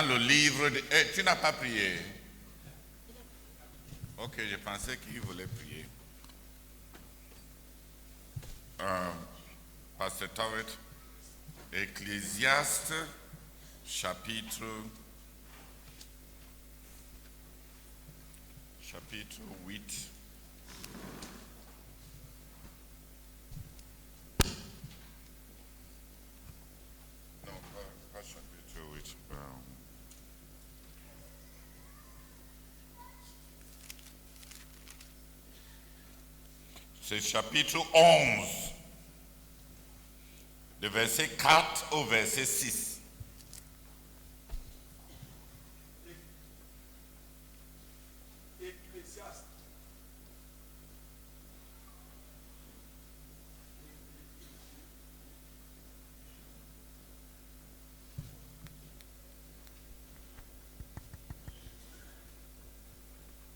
Dans le livre de... tu n'as pas prié? Ok, je pensais qu'il voulait prier. Pasteur Towet, Ecclésiaste, chapitre 8. Non, pas chapitre 8. C'est chapitre 11, de verset 4 au verset 6.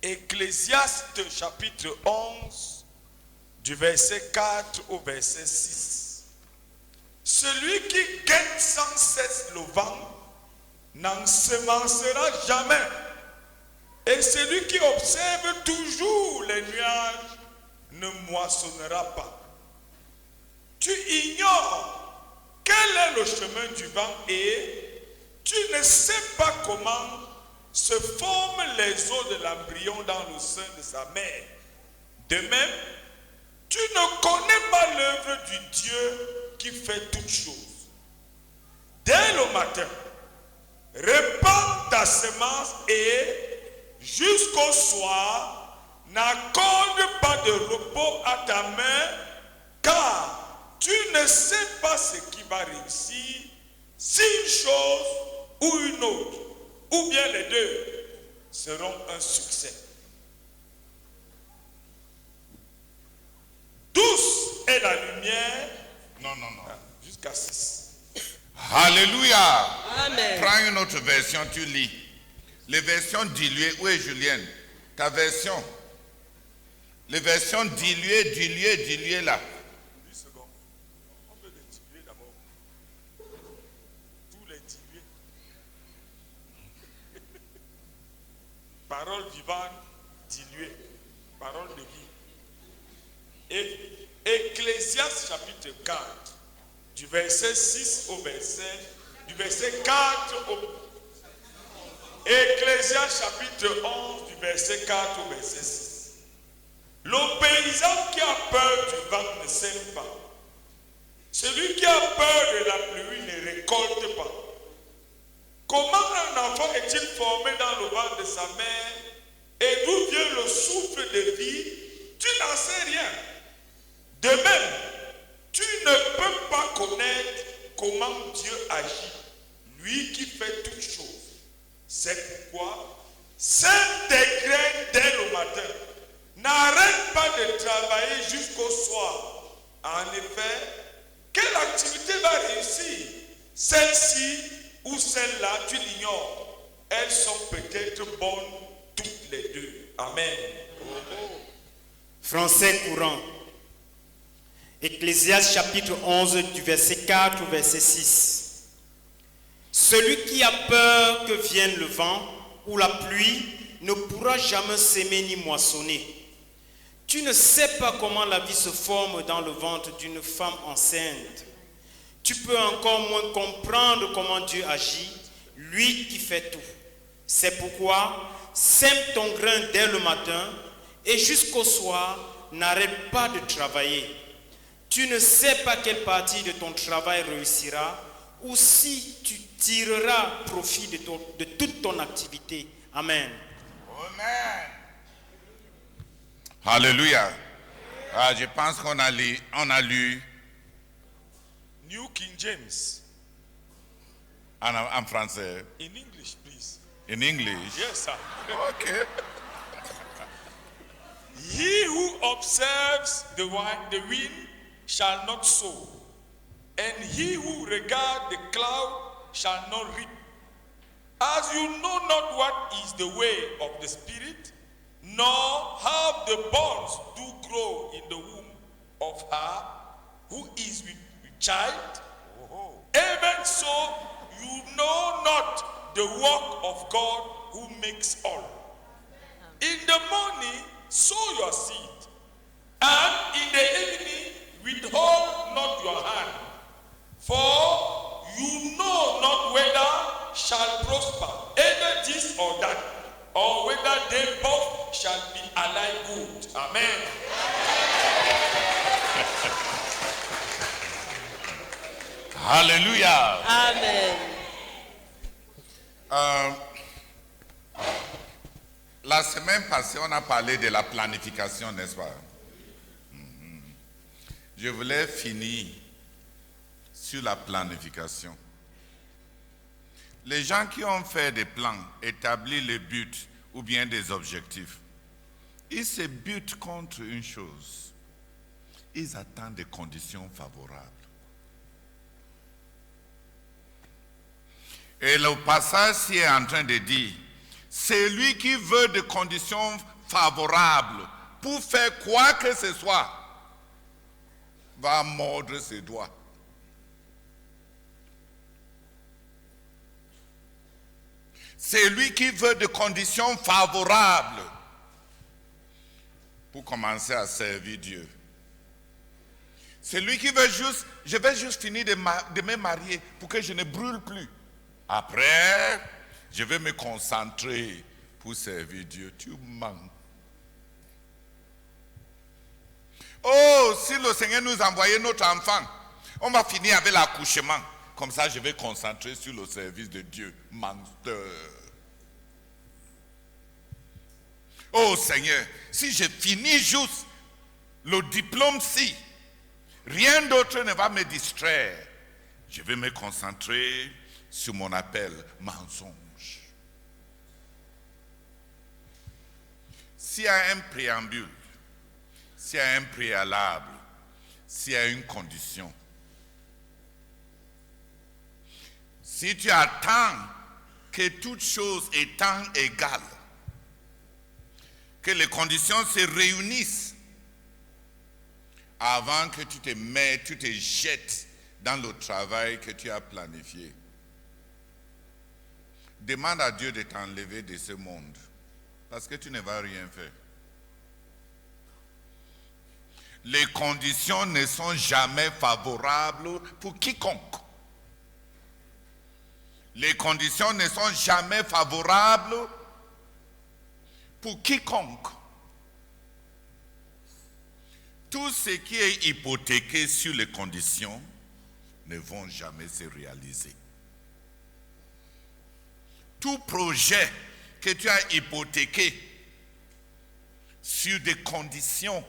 Ecclésiaste chapitre 11, du verset 4 au verset 6. Celui qui guette sans cesse le vent n'ensemencera jamais. Et celui qui observe toujours les nuages ne moissonnera pas. Tu ignores quel est le chemin du vent et tu ne sais pas comment se forment les os de l'embryon dans le sein de sa mère. De même, tu ne connais pas l'œuvre du Dieu qui fait toutes choses. Dès le matin, répands ta semence et jusqu'au soir, n'accorde pas de repos à ta main, car tu ne sais pas ce qui va réussir, si une chose ou une autre, ou bien les deux, seront un succès. Douce est la lumière. Non. Jusqu'à 6. Alléluia. Amen. Prends une autre version, tu lis. Les versions diluées. Où est Julienne? Ta version. Les versions diluées là. 10 secondes. On peut les diluer d'abord. Tous les diluer. Parole vivante diluée. Parole de vie. Et Ecclésiaste chapitre 4, du verset 6 au verset, du verset 4 au... Ecclésiaste chapitre 11, du verset 4 au verset 6. Le paysan qui a peur du vent ne sème pas. Celui qui a peur de la pluie ne récolte pas. Comment un enfant est-il formé dans le ventre de sa mère? Et d'où vient le souffle de vie? Tu n'en sais rien. De même, tu ne peux pas connaître comment Dieu agit, lui qui fait toutes choses. C'est pourquoi, sème tes graines dès le matin. N'arrête pas de travailler jusqu'au soir. En effet, quelle activité va réussir? Celle-ci ou celle-là, tu l'ignores. Elles sont peut-être bonnes toutes les deux. Amen. Français courant. Ecclésiaste chapitre 11 du verset 4 au verset 6. Celui qui a peur que vienne le vent ou la pluie ne pourra jamais s'aimer ni moissonner. Tu ne sais pas comment la vie se forme dans le ventre d'une femme enceinte. Tu peux encore moins comprendre comment Dieu agit, lui qui fait tout. C'est pourquoi sème ton grain dès le matin et jusqu'au soir, n'arrête pas de travailler. Tu ne sais pas quelle partie de ton travail réussira ou si tu tireras profit de toute ton activité. Amen. Amen. Alléluia. Je pense qu'on a lu New King James. en français. In English, please. In English? Yes, sir. Okay. He who observes the wind shall not sow, and he who regards the cloud shall not reap. As you know not what is the way of the Spirit, nor how the bonds do grow in the womb of her who is with child, even so you know not the work of God who makes all. In the morning, sow your seed, and in the evening, withhold not your hand. For you know not whether shall prosper, either this or that, or whether they both shall be alike good. Amen. Alléluia. Amen. La semaine passée, on a parlé de la planification, n'est-ce pas? Je voulais finir sur la planification. Les gens qui ont fait des plans, établi les buts ou bien des objectifs, ils se butent contre une chose. Ils attendent des conditions favorables. Et le passage est en train de dire, c'est lui qui veut des conditions favorables pour faire quoi que ce soit, va mordre ses doigts. C'est lui qui veut des conditions favorables pour commencer à servir Dieu. C'est lui qui veut juste, je vais juste finir de me marier pour que je ne brûle plus. Après, je vais me concentrer pour servir Dieu. Tu mens. Oh, si le Seigneur nous envoyait notre enfant, on va finir avec l'accouchement. Comme ça, je vais concentrer sur le service de Dieu. Menteur. Oh Seigneur, si je finis juste le diplôme-ci, rien d'autre ne va me distraire. Je vais me concentrer sur mon appel, mensonge. S'il y a un préambule, s'il y a un préalable, s'il y a une condition, si tu attends que toutes choses étant égales, que les conditions se réunissent avant que tu te jettes dans le travail que tu as planifié, demande à Dieu de t'enlever de ce monde, parce que tu ne vas rien faire. Les conditions ne sont jamais favorables pour quiconque. Les conditions ne sont jamais favorables pour quiconque. Tout ce qui est hypothéqué sur les conditions ne vont jamais se réaliser. Tout projet que tu as hypothéqué sur des conditions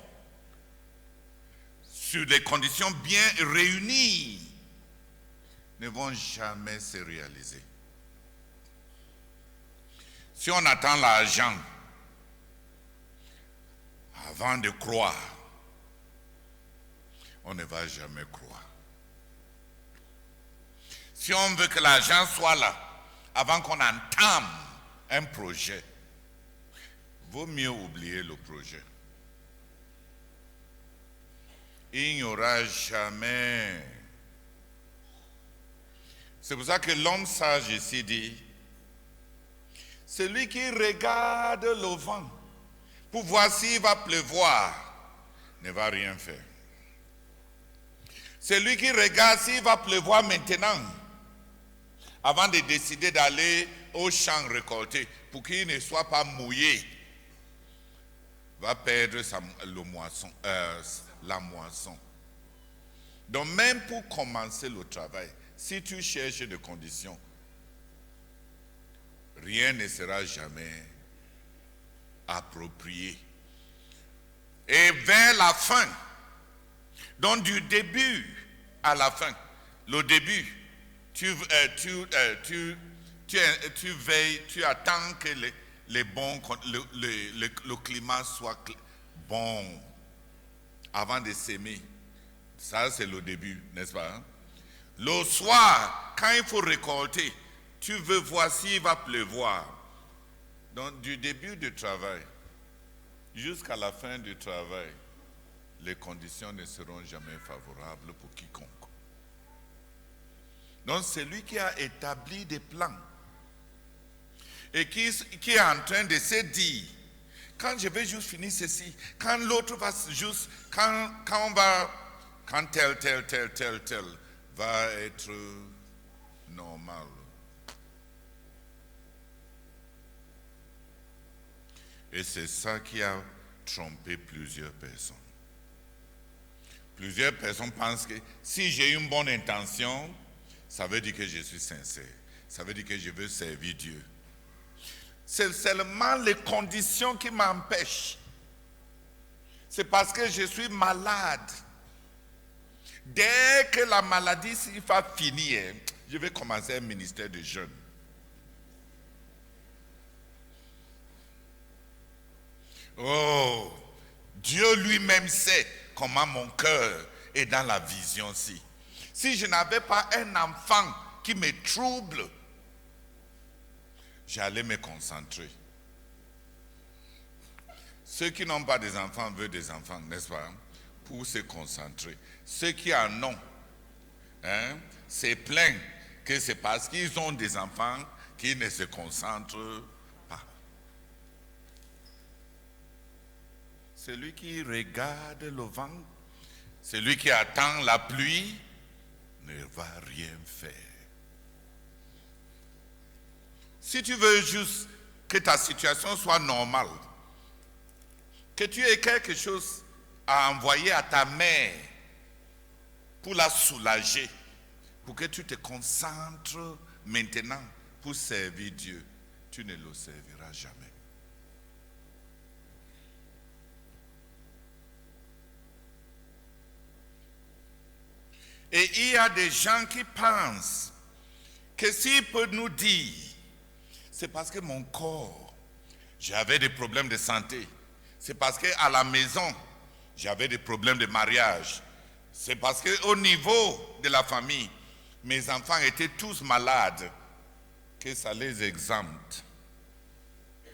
bien réunies, ne vont jamais se réaliser. Si on attend l'argent avant de croire, on ne va jamais croire. Si on veut que l'argent soit là avant qu'on entame un projet, vaut mieux oublier le projet. Il n'y aura jamais. C'est pour ça que l'homme sage ici dit, celui qui regarde le vent pour voir s'il va pleuvoir ne va rien faire. Celui qui regarde s'il va pleuvoir maintenant, avant de décider d'aller au champ récolter, pour qu'il ne soit pas mouillé, va perdre la moisson. Donc même pour commencer le travail, si tu cherches des conditions, rien ne sera jamais approprié. Et vers la fin, donc du début à la fin, le début, tu veilles, tu attends que le climat soit bon avant de s'aimer. Ça, c'est le début, n'est-ce pas? Le soir, quand il faut récolter, tu veux voir s'il va pleuvoir. Donc, du début du travail jusqu'à la fin du travail, les conditions ne seront jamais favorables pour quiconque. Donc, celui qui a établi des plans et qui est en train de se dire, quand je vais juste finir ceci, quand l'autre va juste, quand tel va être normal. Et c'est ça qui a trompé plusieurs personnes. Plusieurs personnes pensent que si j'ai une bonne intention, ça veut dire que je suis sincère. Ça veut dire que je veux servir Dieu. C'est seulement les conditions qui m'empêchent. C'est parce que je suis malade. Dès que la maladie va finir, je vais commencer un ministère de jeûne. Oh, Dieu lui-même sait comment mon cœur est dans la vision-ci. Si je n'avais pas un enfant qui me trouble, j'allais me concentrer. Ceux qui n'ont pas des enfants veulent des enfants, n'est-ce pas? Pour se concentrer. Ceux qui en ont, se plaignent que c'est parce qu'ils ont des enfants qu'ils ne se concentrent pas. Celui qui regarde le vent, celui qui attend la pluie, ne va rien faire. Si tu veux juste que ta situation soit normale, que tu aies quelque chose à envoyer à ta mère pour la soulager, pour que tu te concentres maintenant pour servir Dieu, tu ne le serviras jamais. Et il y a des gens qui pensent que s'ils peuvent nous dire, c'est parce que mon corps, j'avais des problèmes de santé. C'est parce qu'à la maison, j'avais des problèmes de mariage. C'est parce qu'au niveau de la famille, mes enfants étaient tous malades, que ça les exempte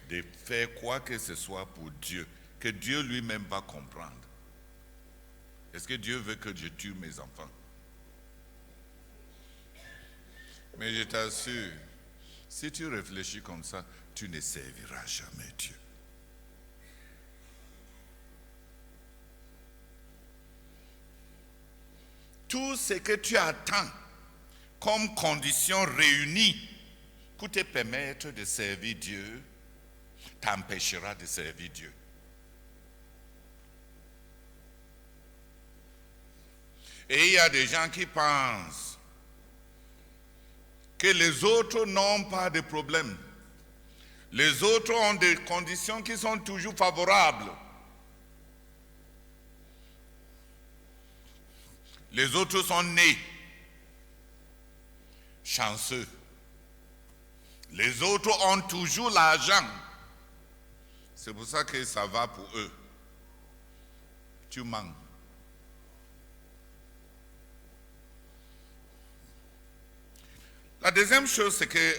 de faire quoi que ce soit pour Dieu, que Dieu lui-même va comprendre. Est-ce que Dieu veut que je tue mes enfants? Mais je t'assure, si tu réfléchis comme ça, tu ne serviras jamais Dieu. Tout ce que tu attends comme condition réunie pour te permettre de servir Dieu, t'empêchera de servir Dieu. Et il y a des gens qui pensent que les autres n'ont pas de problème. Les autres ont des conditions qui sont toujours favorables. Les autres sont nés chanceux. Les autres ont toujours l'argent. C'est pour ça que ça va pour eux. Tu manques. La deuxième chose, c'est que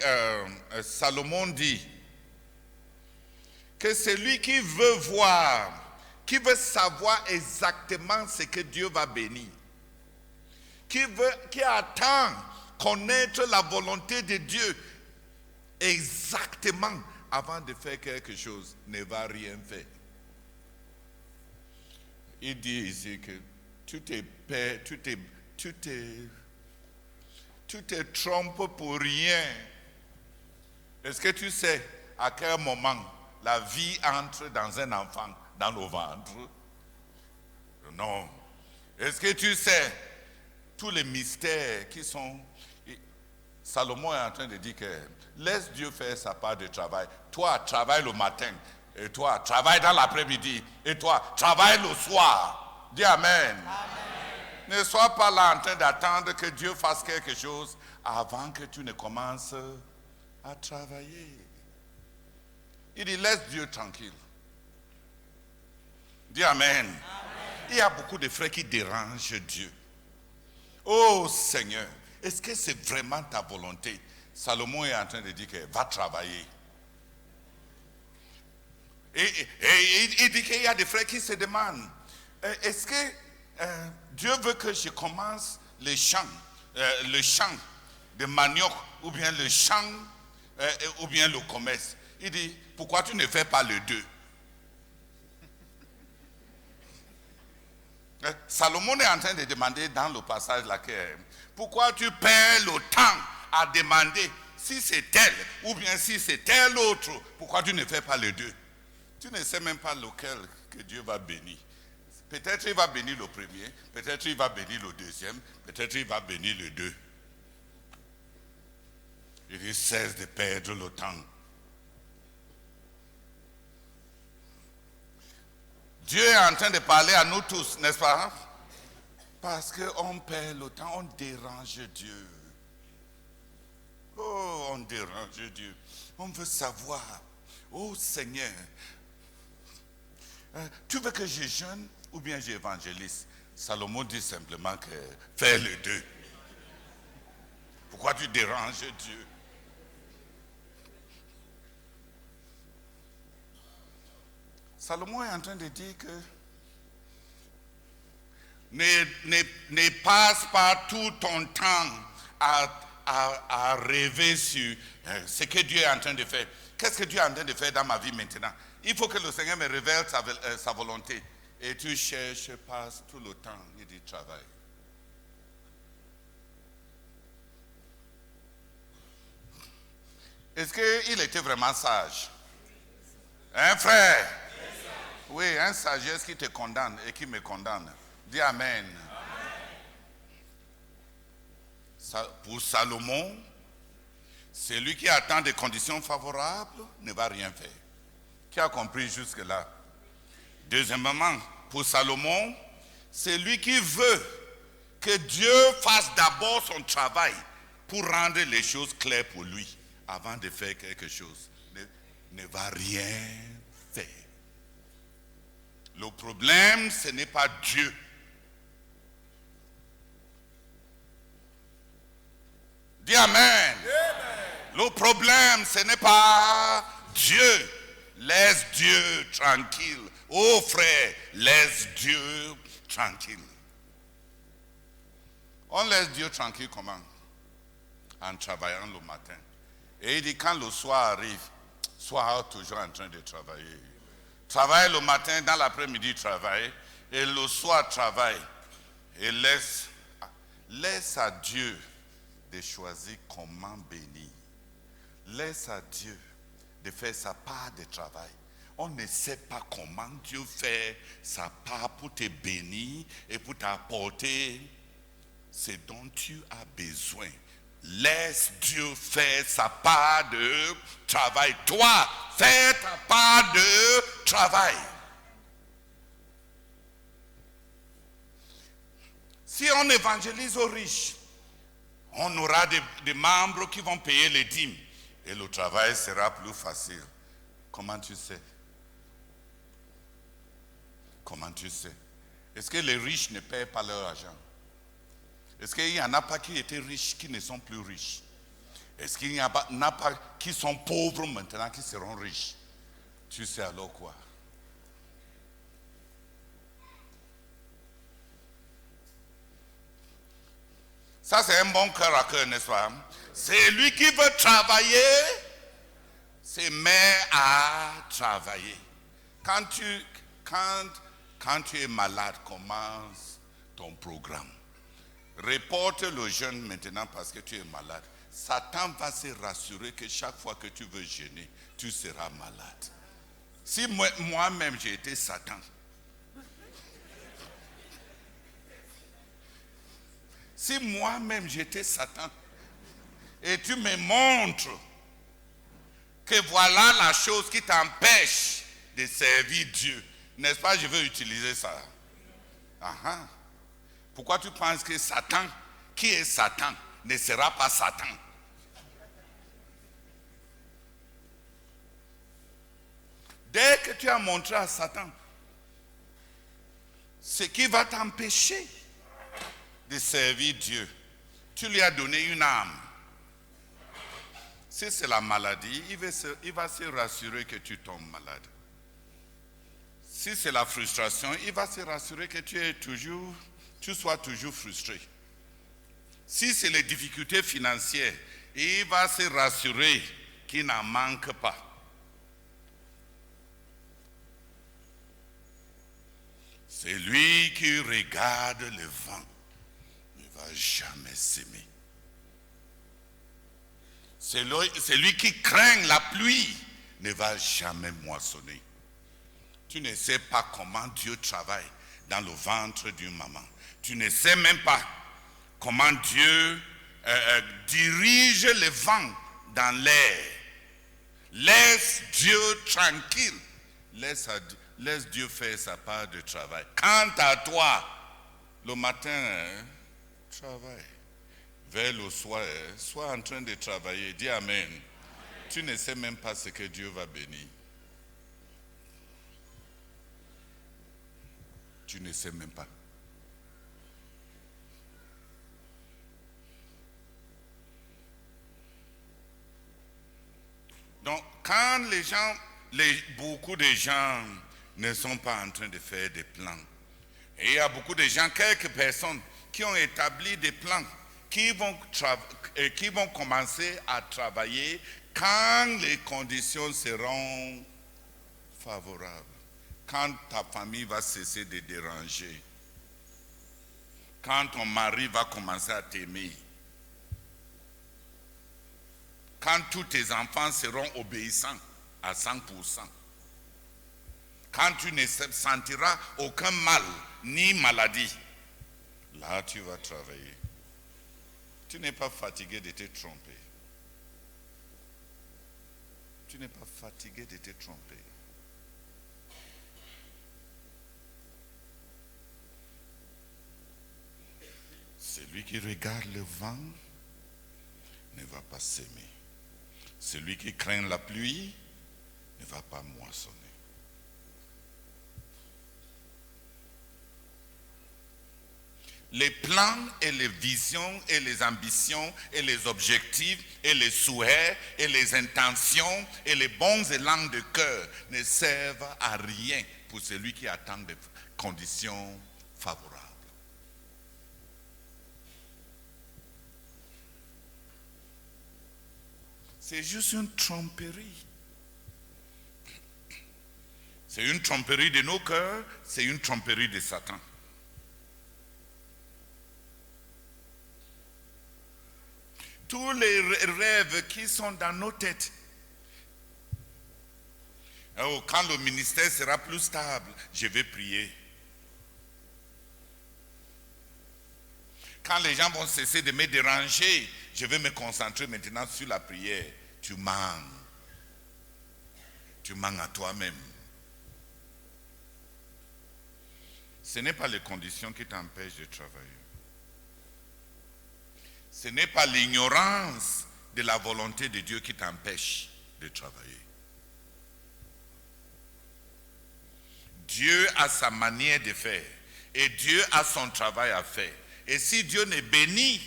Salomon dit que celui qui veut voir, qui veut savoir exactement ce que Dieu va bénir, qui attend connaître la volonté de Dieu exactement avant de faire quelque chose, ne va rien faire. Il dit ici que tu te trompes pour rien. Est-ce que tu sais à quel moment la vie entre dans un enfant, dans le ventre? Non. Est-ce que tu sais tous les mystères qui sont... Salomon est en train de dire que laisse Dieu faire sa part de travail. Toi, travaille le matin. Et toi, travaille dans l'après-midi. Et toi, travaille le soir. Dis Amen. Amen. Ne sois pas là en train d'attendre que Dieu fasse quelque chose avant que tu ne commences à travailler. Il dit, laisse Dieu tranquille. Dis Amen. Amen. Il y a beaucoup de frères qui dérangent Dieu. Oh Seigneur, est-ce que c'est vraiment ta volonté? Salomon est en train de dire que va travailler. Et il dit qu'il y a des frères qui se demandent, est-ce que Dieu veut que je commence le chant de manioc ou bien le chant ou bien le commerce. Il dit, pourquoi tu ne fais pas les deux? Salomon est en train de demander dans le passage là, pourquoi tu perds le temps à demander si c'est tel ou bien si c'est tel autre, pourquoi tu ne fais pas les deux? Tu ne sais même pas lequel que Dieu va bénir. Peut-être il va bénir le premier, peut-être il va bénir le deuxième, peut-être il va bénir le deux. Il cesse de perdre le temps. Dieu est en train de parler à nous tous, n'est-ce pas? Parce qu'on perd le temps, on dérange Dieu. Oh, on dérange Dieu. On veut savoir, oh Seigneur, tu veux que je jeûne ou bien j'évangélise? Salomon dit simplement que fais les deux. Pourquoi tu déranges Dieu? Salomon est en train de dire que ne passe pas tout ton temps à rêver sur ce que Dieu est en train de faire. Qu'est-ce que Dieu est en train de faire dans ma vie maintenant? Il faut que le Seigneur me révèle sa volonté. Et tu cherches, passes tout le temps et du travail. Est-ce qu'il était vraiment sage? Hein, frère? Oui, une sagesse qui te condamne et qui me condamne. Dis Amen. Pour Salomon, celui qui attend des conditions favorables ne va rien faire. Qui a compris jusque-là? Deuxièmement, pour Salomon, celui qui veut que Dieu fasse d'abord son travail pour rendre les choses claires pour lui avant de faire quelque chose, ne va rien faire. Le problème, ce n'est pas Dieu. Dis Amen. Amen. Le problème, ce n'est pas Dieu. Laisse Dieu tranquille. Oh frère, laisse Dieu tranquille. On laisse Dieu tranquille comment? En travaillant le matin. Et il dit quand le soir arrive, sois toujours en train de travailler. Travaille le matin, dans l'après-midi travaille, et le soir travaille. Et laisse à Dieu de choisir comment bénir. Laisse à Dieu de faire sa part de travail. On ne sait pas comment Dieu fait sa part pour te bénir et pour t'apporter ce dont tu as besoin. Laisse Dieu faire sa part de travail. Toi, fais ta part de travail. Si on évangélise aux riches, on aura des membres qui vont payer les dîmes et le travail sera plus facile. Comment tu sais? Comment tu sais? Est-ce que les riches ne paient pas leur argent? Est-ce qu'il n'y en a pas qui étaient riches qui ne sont plus riches? Est-ce qu'il n'y en a pas qui sont pauvres maintenant qui seront riches? Tu sais alors quoi? Ça c'est un bon cœur à cœur, n'est-ce pas? C'est lui qui veut travailler, se met à travailler. Quand tu es malade, commence ton programme. Reporte le jeûne maintenant parce que tu es malade. Satan va se rassurer que chaque fois que tu veux jeûner, tu seras malade. Si moi-même j'ai été Satan, si moi-même j'étais Satan, et tu me montres que voilà la chose qui t'empêche de servir Dieu, n'est-ce pas, je veux utiliser ça. Pourquoi tu penses que Satan, qui est Satan, ne sera pas Satan? Dès que tu as montré à Satan ce qui va t'empêcher de servir Dieu, tu lui as donné une âme. Si c'est la maladie, il va se rassurer que tu tombes malade. Si c'est la frustration, il va se rassurer que tu sois toujours frustré. Si c'est les difficultés financières, il va se rassurer qui n'en manque pas. Celui qui regarde le vent ne va jamais s'aimer. Celui qui craint la pluie ne va jamais moissonner. Tu ne sais pas comment Dieu travaille dans le ventre d'une maman. Tu ne sais même pas comment Dieu dirige le vent dans l'air. Laisse Dieu tranquille. Laisse Dieu faire sa part de travail. Quant à toi, le matin, travaille. Vers le soir, sois en train de travailler. Dis Amen. Tu ne sais même pas ce que Dieu va bénir. Tu ne sais même pas. Donc, quand beaucoup de gens ne sont pas en train de faire des plans, et il y a beaucoup de gens, quelques personnes qui ont établi des plans, qui vont commencer à travailler quand les conditions seront favorables. Quand ta famille va cesser de déranger. Quand ton mari va commencer à t'aimer. Quand tous tes enfants seront obéissants à 100%. Quand tu ne sentiras aucun mal ni maladie. Là, tu vas travailler. Tu n'es pas fatigué de te tromper. Tu n'es pas fatigué de te tromper. Celui qui regarde le vent ne va pas s'aimer. Celui qui craint la pluie ne va pas moissonner. Les plans et les visions et les ambitions et les objectifs et les souhaits et les intentions et les bons élans de cœur ne servent à rien pour celui qui attend des conditions favorables. C'est juste une tromperie. C'est une tromperie de nos cœurs, c'est une tromperie de Satan. Tous les rêves qui sont dans nos têtes. Oh, quand le ministère sera plus stable, je vais prier. Quand les gens vont cesser de me déranger, je vais me concentrer maintenant sur la prière. Tu mens. Tu mens à toi-même. Ce n'est pas les conditions qui t'empêchent de travailler. Ce n'est pas l'ignorance de la volonté de Dieu qui t'empêche de travailler. Dieu a sa manière de faire et Dieu a son travail à faire. Et si Dieu ne bénit,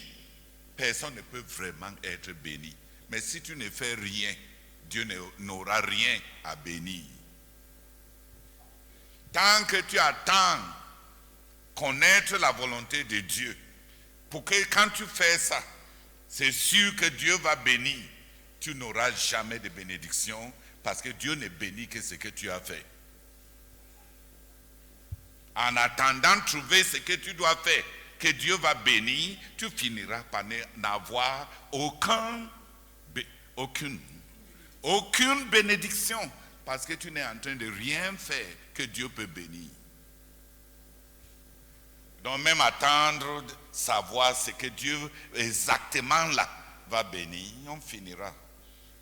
personne ne peut vraiment être béni. Mais si tu ne fais rien, Dieu n'aura rien à bénir. Tant que tu attends connaître la volonté de Dieu, pour que quand tu fais ça, c'est sûr que Dieu va bénir. Tu n'auras jamais de bénédiction parce que Dieu ne bénit que ce que tu as fait. En attendant de trouver ce que tu dois faire, que Dieu va bénir, tu finiras par n'avoir aucune bénédiction parce que tu n'es en train de rien faire que Dieu peut bénir. Donc même attendre, savoir ce que Dieu exactement là va bénir, on finira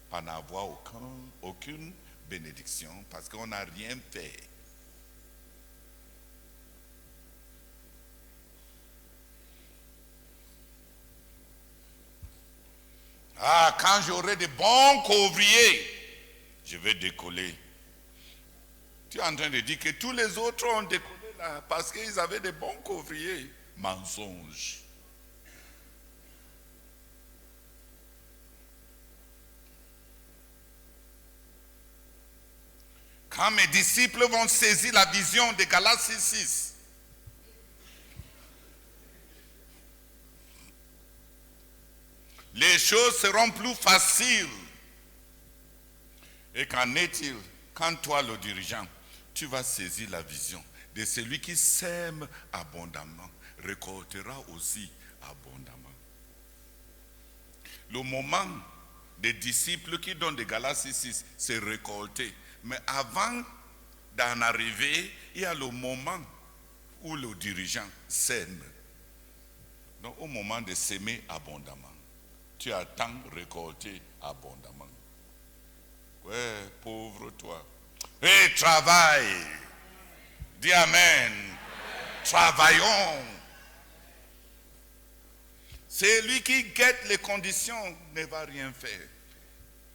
par n'avoir aucune bénédiction parce qu'on n'a rien fait. Ah, quand j'aurai de bons couvriers, je vais décoller. Tu es en train de dire que tous les autres ont décollé là parce qu'ils avaient de bons couvriers. Mensonge. Quand mes disciples vont saisir la vision de Galates 6:6, les choses seront plus faciles Et qu'en est-il, quand toi, le dirigeant, tu vas saisir la vision de celui qui sème abondamment, récoltera aussi abondamment. Le moment des disciples qui donnent des Galates 6, c'est récolter. Mais avant d'en arriver, il y a le moment où le dirigeant sème. Donc au moment de s'aimer abondamment, tu attends récolter abondamment. Ouais, pauvre toi. Et travaille. Dis Amen. Travaillons. Celui qui guette les conditions ne va rien faire.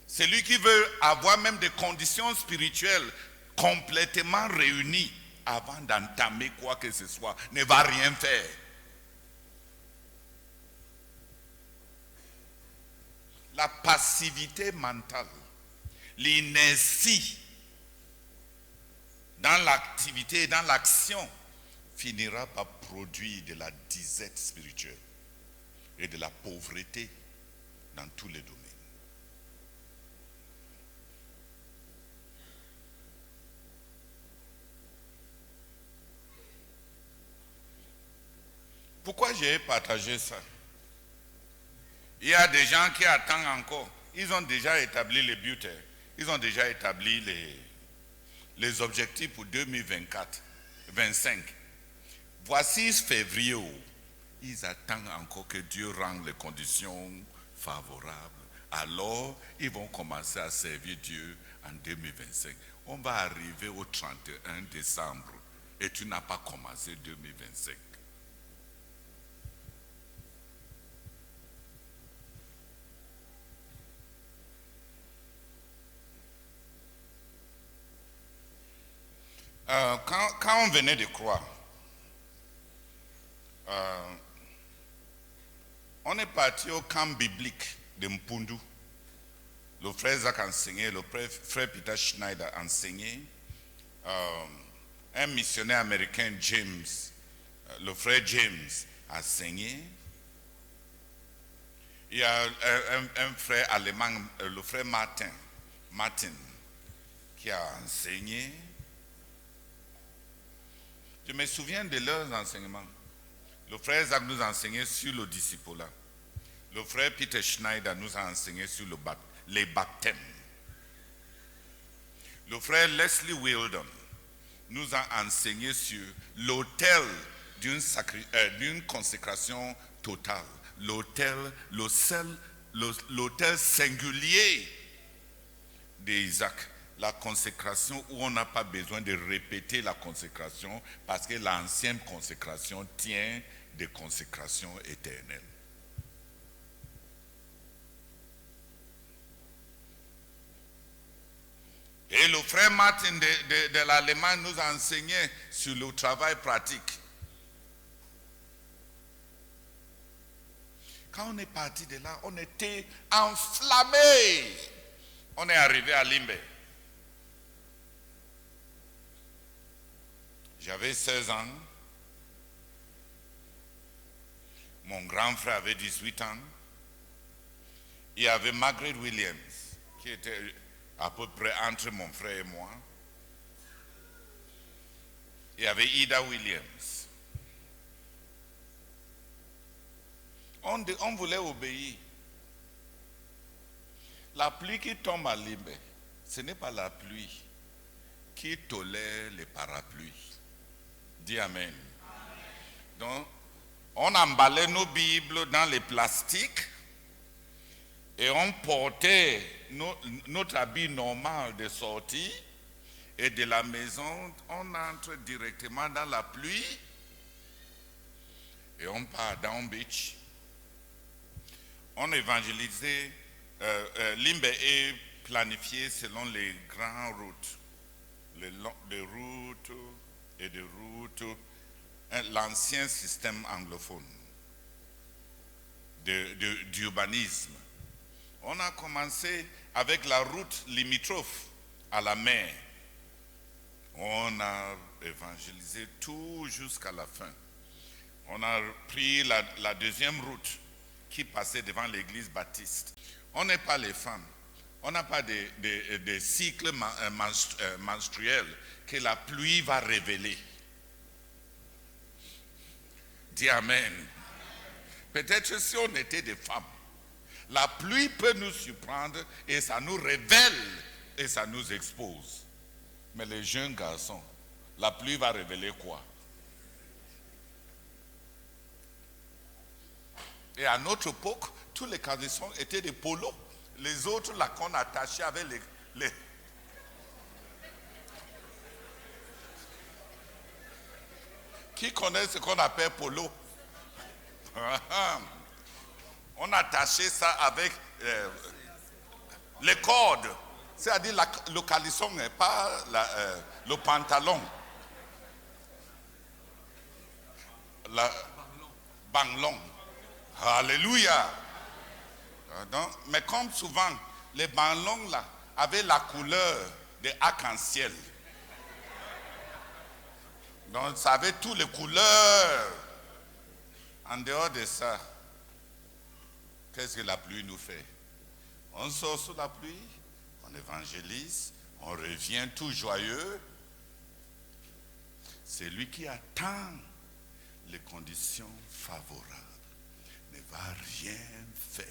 Celui qui veut avoir même des conditions spirituelles complètement réunies avant d'entamer quoi que ce soit ne va rien faire. La passivité mentale, l'inertie dans l'activité et dans l'action finira par produire de la disette spirituelle et de la pauvreté dans tous les domaines. Pourquoi j'ai partagé ça? Il y a des gens qui attendent encore. Ils ont déjà établi les buts. Ils ont déjà établi les objectifs pour 2024, 2025. Voici février. Ils attendent encore que Dieu rende les conditions favorables. Alors, ils vont commencer à servir Dieu en 2025. On va arriver au 31 décembre et tu n'as pas commencé 2025. Quand on venait de croire, on est parti au camp biblique de Mpundu. Le frère Zach enseignait, le frère Peter Schneider enseignait, un missionnaire américain, James, le frère James enseignait. Il y a un frère allemand, le frère Martin, qui a enseigné. Je me souviens de leurs enseignements. Le frère Zach nous a enseigné sur le discipulat. Le frère Peter Schneider nous a enseigné sur les baptêmes. Le frère Leslie Weldon nous a enseigné sur l'autel d'une consécration totale. L'autel singulier d'Isaac. La consécration où on n'a pas besoin de répéter la consécration parce que l'ancienne consécration tient des consécrations éternelles. Et le frère Martin de l'Allemagne nous a enseigné sur le travail pratique. Quand on est parti de là, on était enflammé. On est arrivé à Limbe. J'avais 16 ans. Mon grand frère avait 18 ans. Il y avait Margaret Williams, qui était à peu près entre mon frère et moi. Il y avait Ida Williams. On voulait obéir. La pluie qui tombe à Limbe, ce n'est pas la pluie qui tolère les parapluies. Dis Amen. Donc, on emballait nos Bibles dans les plastiques et on portait notre habit normal de sortie et de la maison, on entre directement dans la pluie et on part à Down Beach. On évangélisait, Limbe est planifié selon les grandes routes, les routes et des routes, l'ancien système anglophone d'urbanisme. On a commencé avec la route limitrophe à la mer. On a évangélisé tout jusqu'à la fin. On a pris la deuxième route qui passait devant l'église baptiste. On n'est pas les femmes. On n'a pas de cycle menstruel que la pluie va révéler. Dis Amen. Peut-être si on était des femmes, la pluie peut nous surprendre et ça nous révèle et ça nous expose. Mais les jeunes garçons, la pluie va révéler quoi? Et à notre époque, tous les caleçons étaient des polos. Les autres, là, qu'on attachait avec les... Qui connaît ce qu'on appelle polo? On attachait ça avec les cordes. C'est-à-dire le caleçon, pas le pantalon. La banglon. Alléluia. Donc, mais comme souvent, les banglons là avaient la couleur de arc-en-ciel. Donc, ça avait toutes les couleurs. En dehors de ça, qu'est-ce que la pluie nous fait? On sort sous la pluie, on évangélise, on revient tout joyeux. C'est lui qui attend les conditions favorables ne va rien faire.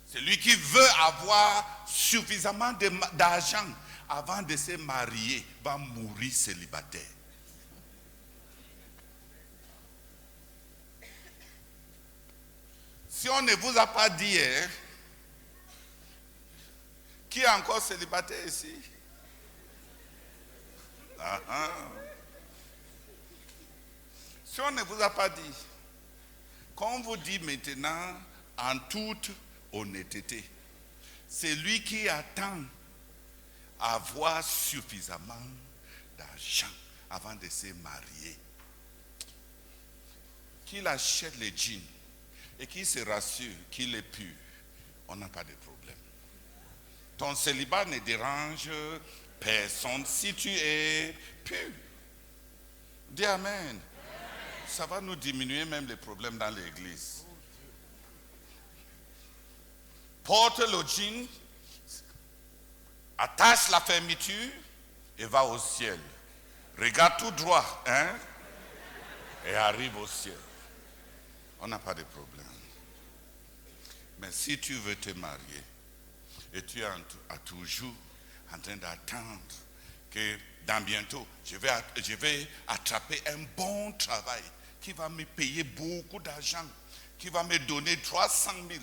Celui qui veut avoir suffisamment d'argent avant de se marier va mourir célibataire. Si on ne vous a pas dit, hein, qui est encore célibataire ici? Si on ne vous a pas dit, qu'on vous dit maintenant en toute honnêteté, c'est lui qui attend avoir suffisamment d'argent avant de se marier, qu'il achète les jeans et qu'il se rassure qu'il est pur, on n'a pas de problème. Ton célibat ne dérange personne si tu es pur. Dis Amen. Ça va nous diminuer même les problèmes dans l'église. Porte le jean, attache la fermeture et va au ciel. Regarde tout droit, hein, et arrive au ciel. On n'a pas de problème. Mais si tu veux te marier et tu es toujours en train d'attendre que dans bientôt, je vais attraper un bon travail qui va me payer beaucoup d'argent, qui va me donner 300 000.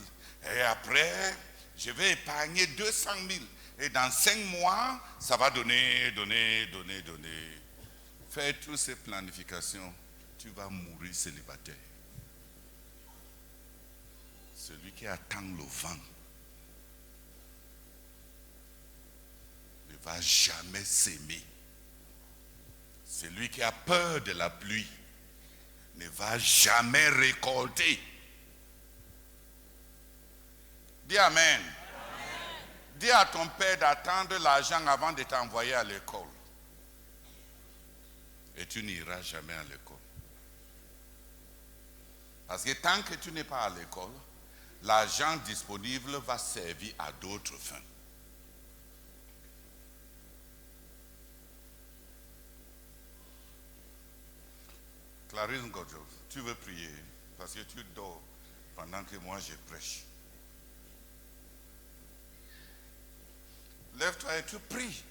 Et après, je vais épargner 200 000. Et dans 5 mois, ça va donner. Fais toutes ces planifications, tu vas mourir célibataire. Celui qui attend le vent ne va jamais s'aimer. Celui qui a peur de la pluie ne va jamais récolter. Dis Amen. Dis à ton père d'attendre l'argent avant de t'envoyer à l'école. Et tu n'iras jamais à l'école. Parce que tant que tu n'es pas à l'école, l'argent disponible va servir à d'autres fins. Clarisse Ngodjo, tu veux prier parce que tu dors pendant que moi je prêche. Lève-toi et tu pries.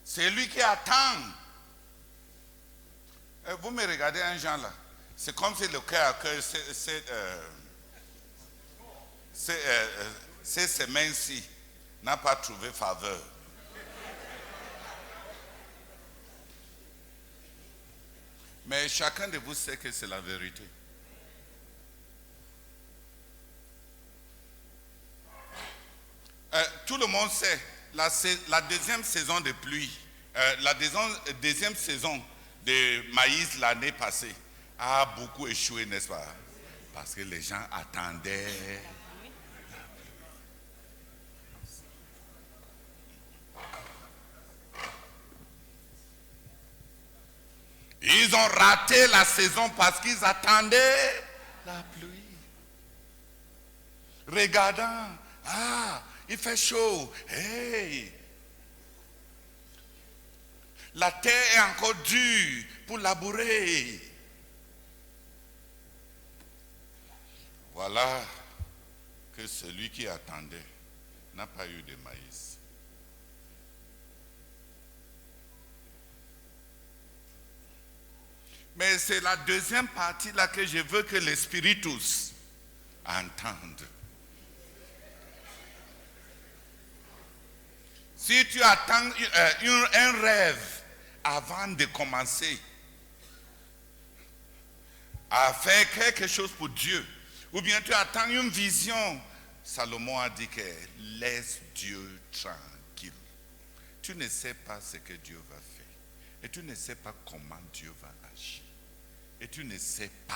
C'est lui qui attend. Et vous me regardez un genre là. C'est comme si le cœur à cœur, ces semaines-ci n'a pas trouvé faveur. Mais chacun de vous sait que c'est la vérité. Tout le monde sait, la deuxième saison de pluie, la deuxième saison de maïs l'année passée a beaucoup échoué, n'est-ce pas? Parce que les gens attendaient. Ils ont raté la saison parce qu'ils attendaient la pluie. Regardant, il fait chaud. Hey! La terre est encore dure pour labourer. Voilà que celui qui attendait n'a pas eu de maïs. Mais c'est la deuxième partie là que je veux que les spiritus entendent. Si tu attends un rêve avant de commencer à faire quelque chose pour Dieu, ou bien tu attends une vision, Salomon a dit que laisse Dieu tranquille. Tu ne sais pas ce que Dieu va faire. Et tu ne sais pas comment Dieu va agir. Et tu ne sais pas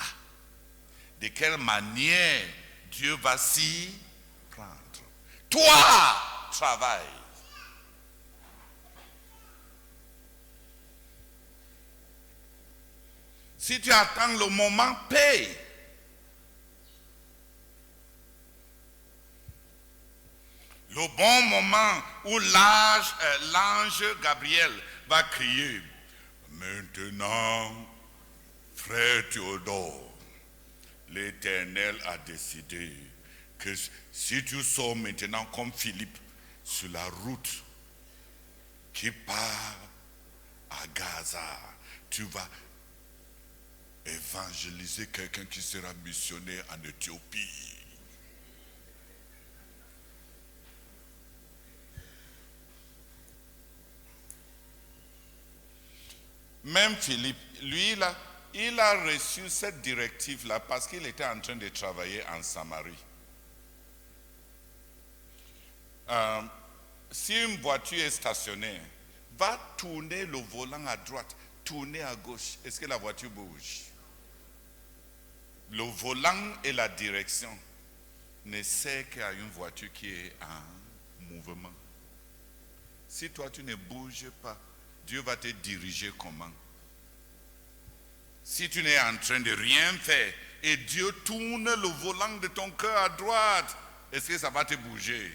de quelle manière Dieu va s'y prendre. Toi, travaille. Si tu attends le moment, paye. Le bon moment où l'ange Gabriel va crier, maintenant, frère Théodore, l'Éternel a décidé que si tu sors maintenant comme Philippe sur la route qui part à Gaza, tu vas évangéliser quelqu'un qui sera missionnaire en Éthiopie. Même Philippe, lui, là, il a reçu cette directive-là parce qu'il était en train de travailler en Samarie. Si une voiture est stationnée, va tourner le volant à droite, tourner à gauche. Est-ce que la voiture bouge? Le volant et la direction ne servent qu'à une voiture qui est en mouvement. Si toi tu ne bouges pas, Dieu va te diriger comment? Si tu n'es en train de rien faire et Dieu tourne le volant de ton cœur à droite, est-ce que ça va te bouger?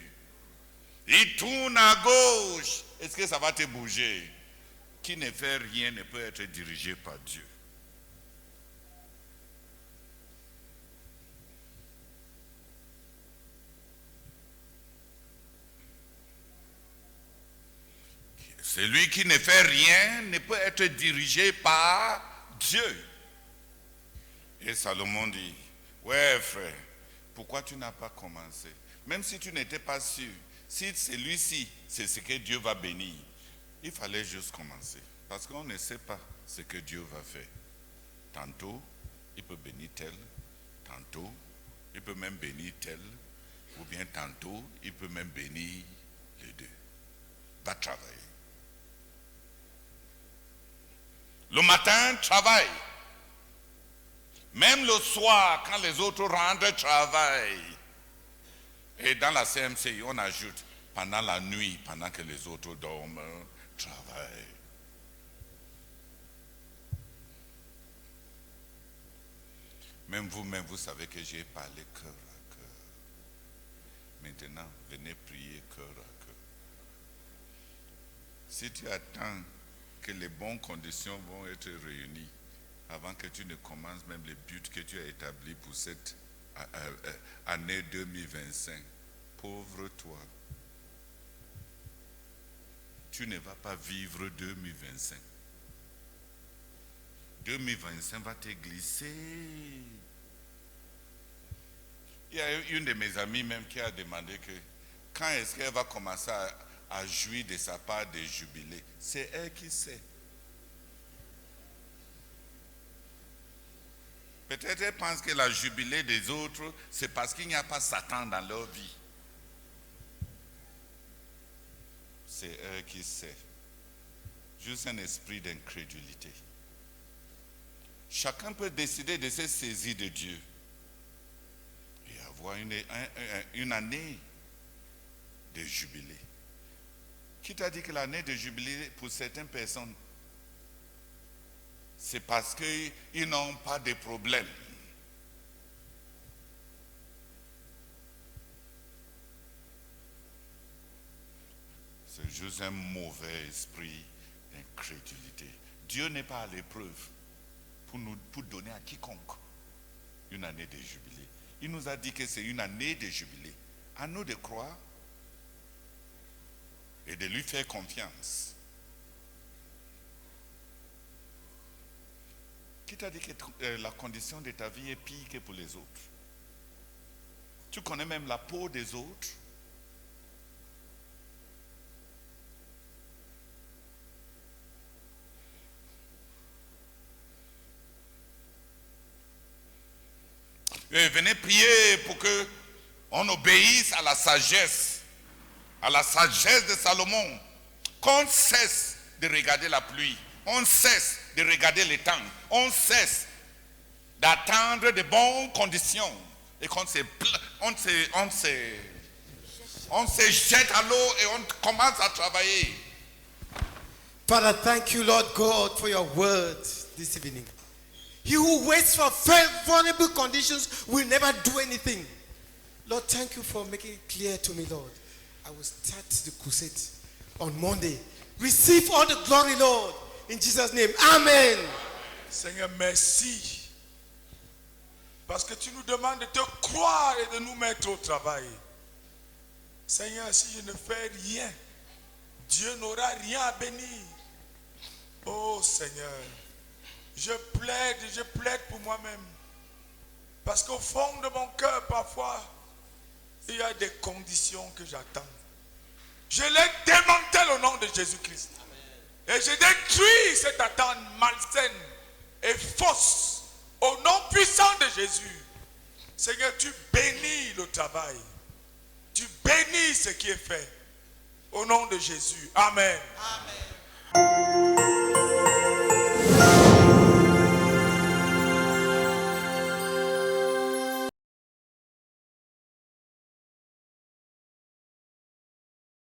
Il tourne à gauche, est-ce que ça va te bouger? Qui ne fait rien ne peut être dirigé par Dieu. Celui qui ne fait rien ne peut être dirigé par Dieu. Et Salomon dit, ouais frère, pourquoi tu n'as pas commencé? Même si tu n'étais pas sûr, si celui-ci, c'est ce que Dieu va bénir, il fallait juste commencer. Parce qu'on ne sait pas ce que Dieu va faire. Tantôt, il peut bénir tel, tantôt, il peut même bénir tel, ou bien tantôt, il peut même bénir les deux. Va travailler. Le matin, travaille. Même le soir, quand les autres rentrent, travaille. Et dans la CMCI, on ajoute, pendant la nuit, pendant que les autres dorment, travaille. Même vous-même, vous savez que j'ai parlé cœur à cœur. Maintenant, venez prier cœur à cœur. Si tu attends que les bonnes conditions vont être réunies avant que tu ne commences même les buts que tu as établis pour cette année 2025, pauvre toi, tu ne vas pas vivre 2025. 2025 va te glisser. Il y a une de mes amies même qui a demandé que quand est-ce qu'elle va commencer à jouir de sa part des jubilés. C'est elle qui sait. Peut-être elle pense que la jubilée des autres, c'est parce qu'il n'y a pas Satan dans leur vie. C'est elle qui sait. Juste un esprit d'incrédulité. Chacun peut décider de se saisir de Dieu et avoir une année de jubilé. Qui t'a dit que l'année de jubilé pour certaines personnes, c'est parce qu'ils n'ont pas de problème. C'est juste un mauvais esprit d'incrédulité. Dieu n'est pas à l'épreuve pour donner à quiconque une année de jubilé. Il nous a dit que c'est une année de jubilé. À nous de croire et de lui faire confiance. Qui t'a dit que la condition de ta vie est pire que pour les autres? Tu connais même la peau des autres. Et venez prier pour que on obéisse à la sagesse de Salomon. Qu'on cesse de regarder la pluie, on cesse de regarder les temps, on cesse d'attendre de bonnes conditions et qu'on se jette à l'eau et on commence à travailler. Father, thank you, Lord God, for your word this evening. He who waits for favorable conditions will never do anything. Lord, thank you for making it clear to me, Lord. I will start the crusade on Monday. Receive all the glory, Lord. In Jesus' name, amen. Seigneur, merci. Parce que tu nous demandes de te croire et de nous mettre au travail. Seigneur, si je ne fais rien, Dieu n'aura rien à bénir. Oh Seigneur, je plaide pour moi-même. Parce qu'au fond de mon cœur, parfois, il y a des conditions que j'attends. Je les démantèle au nom de Jésus-Christ. Et je détruis cette attente malsaine et fausse au nom puissant de Jésus. Seigneur, tu bénis le travail. Tu bénis ce qui est fait. Au nom de Jésus. Amen. Amen.